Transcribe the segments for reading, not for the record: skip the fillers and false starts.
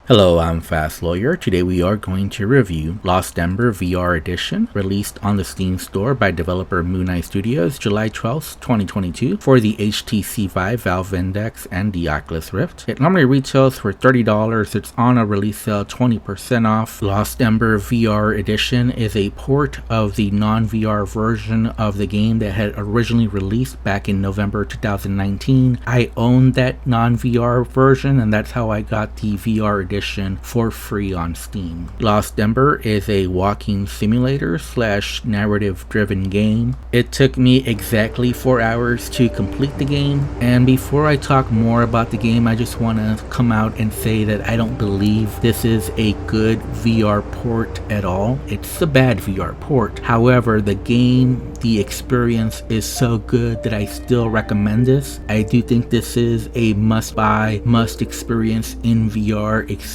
Hello, I'm Fast Lawyer. Today we are going to review Lost Ember VR Edition, released on the Steam store by developer Moon Eye Studios July 12th, 2022 for the HTC Vive, Valve Index, and the Oculus Rift. It normally retails for $30. It's on a release sale 20% off. Lost Ember VR Edition is a port of the non-VR version of the game that had originally released back in November 2019. I owned that non-VR version, and that's how I got the VR edition for free on Steam. Lost Ember is a walking simulator / narrative driven game. It took me exactly 4 hours to complete the game, and before I talk more about the game, I just want to come out and say that I don't believe this is a good VR port at all. It's a bad VR port. However, the game, the experience is so good that I still recommend this. I do think this is a must buy, must experience in VR experience,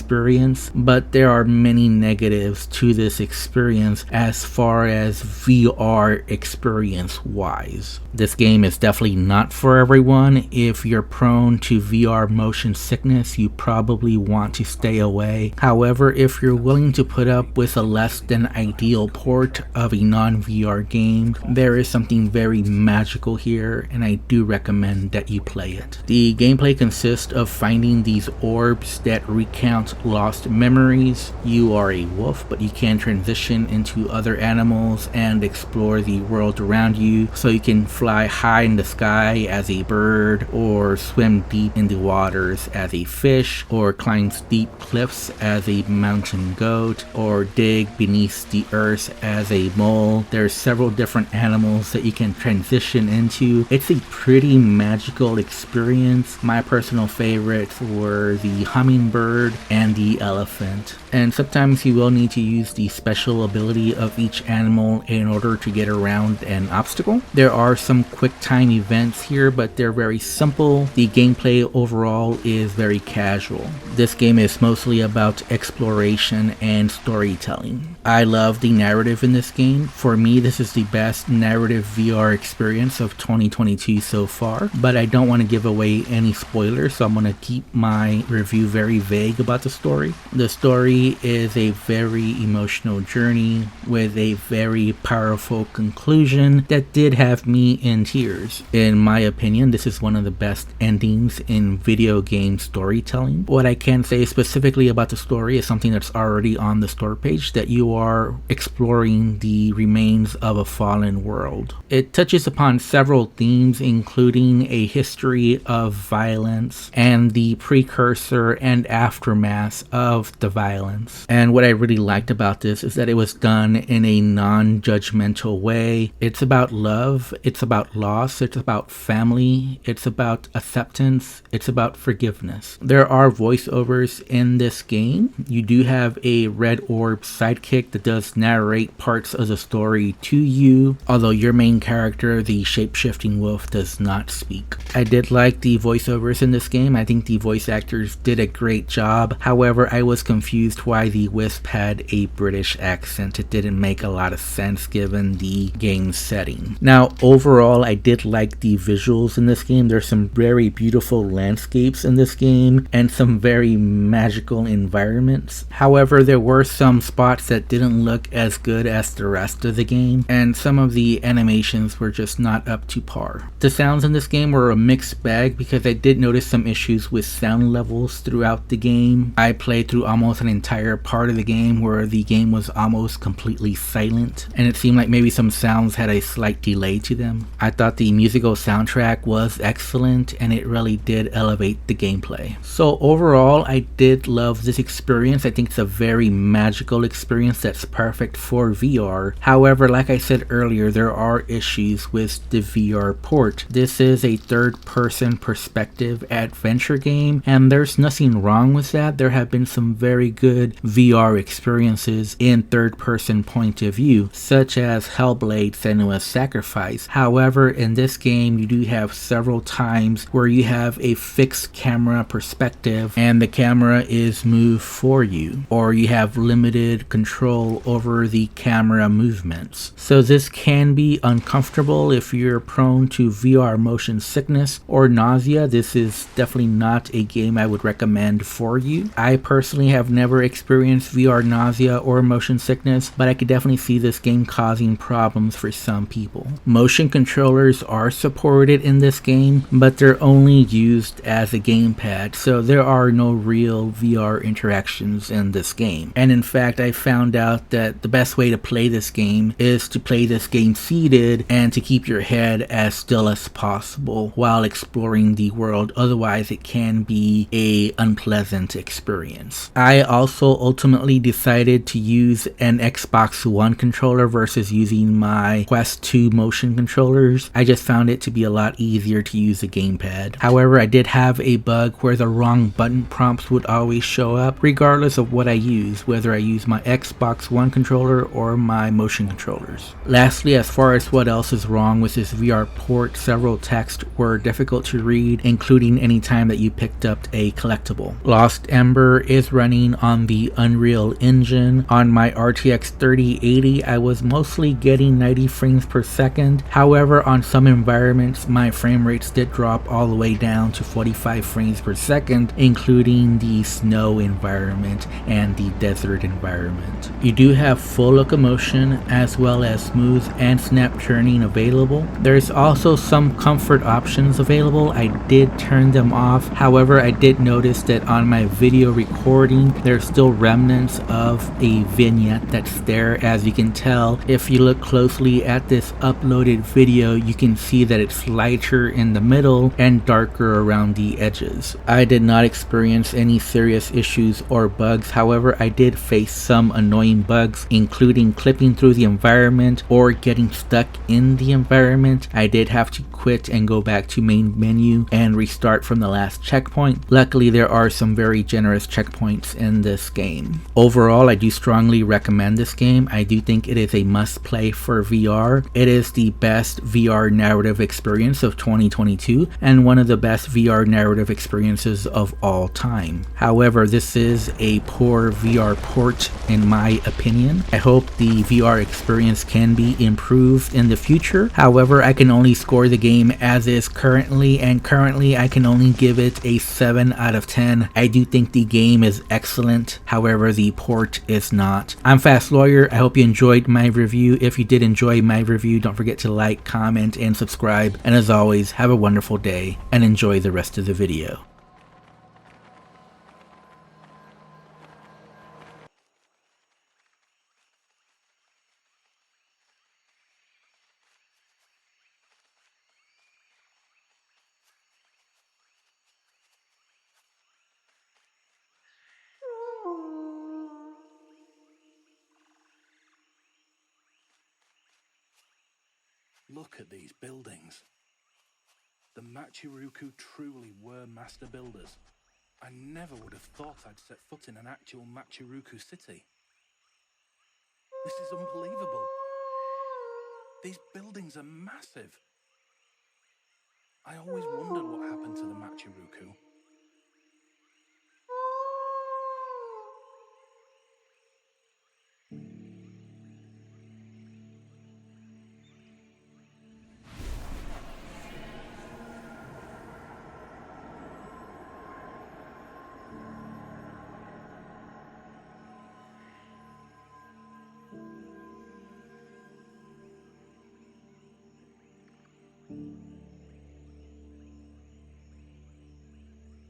but there are many negatives to this experience as far as VR experience wise. This game is definitely not for everyone. If you're prone to VR motion sickness, you probably want to stay away. However, if you're willing to put up with a less than ideal port of a non-VR game, there is something very magical here, and I do recommend that you play it. The gameplay consists of finding these orbs that recount lost memories. You are a wolf, but you can transition into other animals and explore the world around you. So you can fly high in the sky as a bird, or swim deep in the waters as a fish, or climb steep cliffs as a mountain goat, or dig beneath the earth as a mole. There's several different animals that you can transition into. It's a pretty magical experience. My personal favorites were the hummingbird and the elephant, and sometimes you will need to use the special ability of each animal in order to get around an obstacle. There are some quick time events here, but they're very simple. The gameplay overall is very casual. This game is mostly about exploration and storytelling. I love the narrative in this game. For me, this is the best narrative VR experience of 2022 so far, but I don't want to give away any spoilers, so I'm going to keep my review very vague about the story. The story is a very emotional journey with a very powerful conclusion that did have me in tears. In my opinion, this is one of the best endings in video game storytelling. What I can say specifically about the story is something that's already on the store page, that you are exploring the remains of a fallen world. It touches upon several themes, including a history of violence and the precursor and aftermath of the violence. And what I really liked about this is that it was done in a non-judgmental way. It's about love, it's about loss, it's about family, it's about acceptance, it's about forgiveness. There are voiceovers in this game. You do have a red orb sidekick that does narrate parts of the story to you, although your main character, the shape-shifting wolf, does not speak. I did like the voiceovers in this game. I think the voice actors did a great job. However, I was confused why the wisp had a British accent. It didn't make a lot of sense given the game's setting. Now, overall, I did like the visuals in this game. There's some very beautiful landscapes in this game and some very magical environments. However, there were some spots that didn't look as good as the rest of the game, and some of the animations were just not up to par. The sounds in this game were a mixed bag because I did notice some issues with sound levels throughout the game. I played through almost an entire part of the game where the game was almost completely silent, and it seemed like maybe some sounds had a slight delay to them. I thought the musical soundtrack was excellent, and it really did elevate the gameplay. So overall, I did love this experience. I think it's a very magical experience that's perfect for VR. However, like I said earlier, there are issues with the VR port. This is a third-person perspective adventure game, and there's nothing wrong with that. There have been some very good VR experiences in third-person point of view, such as Hellblade: Senua's Sacrifice. However, in this game, you do have several times where you have a fixed camera perspective and the camera is moved for you, or you have limited control over the camera movements. So this can be uncomfortable if you're prone to VR motion sickness or nausea. This is definitely not a game I would recommend for you. 2022. I personally have never experienced VR nausea or motion sickness, but I could definitely see this game causing problems for some people. Motion controllers are supported in this game, but they're only used as a gamepad, so there are no real VR interactions in this game. And in fact, I found out that the best way to play this game is to play this game seated and to keep your head as still as possible while exploring the world. Otherwise, it can be a unpleasant experience. I also ultimately decided to use an Xbox One controller versus using my Quest 2 motion controllers. I just found it to be a lot easier to use a gamepad. However, I did have a bug where the wrong button prompts would always show up regardless of what I use, whether I use my Xbox One controller or my motion controllers. Lastly, as far as what else is wrong with this VR port, several texts were difficult to read, including any time that you picked up a collectible. Lost Ember is running on the Unreal Engine. On my RTX 3080, I was mostly getting 90 frames per second. However, on some environments, my frame rates did drop all the way down to 45 frames per second, including the snow environment and the desert environment. You do have full locomotion as well as smooth and snap turning available. There's also some comfort options available. I did turn them off. However, I did notice that on my video recording, there's still remnants of a vignette that's there. As you can tell, if you look closely at this uploaded video, you can see that it's lighter in the middle and darker around the edges. I did not experience any serious issues or bugs. However, I did face some annoying bugs, including clipping through the environment or getting stuck in the environment. I did have to quit and go back to main menu and restart from the last checkpoint. Luckily, there are some very generous checkpoints in this game. Overall, I do strongly recommend this game. I do think it is a must play for VR. It is the best VR narrative experience of 2022 and one of the best VR narrative experiences of all time. However, this is a poor VR port in my opinion. I hope the VR experience can be improved in the future. However, I can only score the game as is currently, and currently I can only give it a 7 out of 10. I do think the game is excellent. However, the port is not. I'm Fast Lawyer. I hope you enjoyed my review. If you did enjoy my review, don't forget to like, comment, and subscribe. And as always, have a wonderful day and enjoy the rest of the video. Look at these buildings. The Machiruku truly were master builders. I never would have thought I'd set foot in an actual Machiruku city. This is unbelievable. These buildings are massive. I always wondered what happened to the Machiruku.